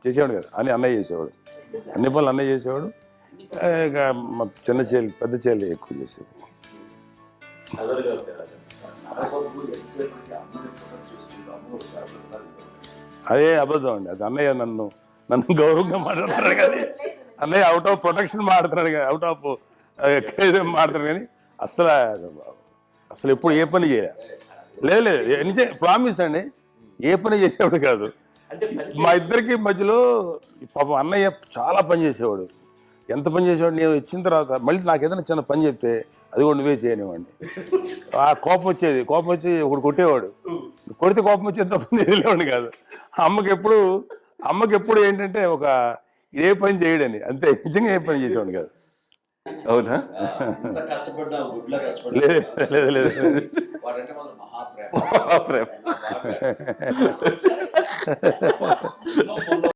చేసేవాడు కదా అని అన్నయ్య చేసేవాడు, అన్ని పనులు అన్నయ్య చేసేవాడు. ఇక మా చిన్న చెల్లి పెద్ద చెల్లి ఎక్కువ చేసేది. అదే అబద్ధం అండి, అది అన్నయ్య నన్ను గౌరవంగా మాట్లాడుతున్నాడు కానీ అన్నయ్య అవుట్ ఆఫ్ ప్రొటెక్షన్ మాడుతున్నాడు కానీ, అవుట్ ఆఫ్ మాడుతున్నాడు కానీ అసలు ఎప్పుడు ఏ పని చేయలే. లేదు నిజం ప్రామిస్ అండి, ఏ పని చేసేవాడు కాదు. మా ఇద్దరికి మధ్యలో పాపం అన్నయ్య చాలా పని చేసేవాడు. ఎంత పని చేసేవాడు, నేను ఇచ్చిన తర్వాత మళ్ళీ నాకు ఏదైనా చిన్న పని చెప్తే అది కూడా నువ్వే చేయనివ్వండి. ఆ కోపం వచ్చేది, కోపం వచ్చి ఒకడు కొట్టేవాడు, కొడితే కోపం వచ్చేది తప్ప నేను వెళ్ళేవాడిని కాదు. అమ్మకి ఎప్పుడు ఏంటంటే ఒక ఏ పని చేయడని, అంతే, నిజంగా ఏ పని చేసేవాడిని కాదు. అవునా? లేదు లేదు ప్రేమ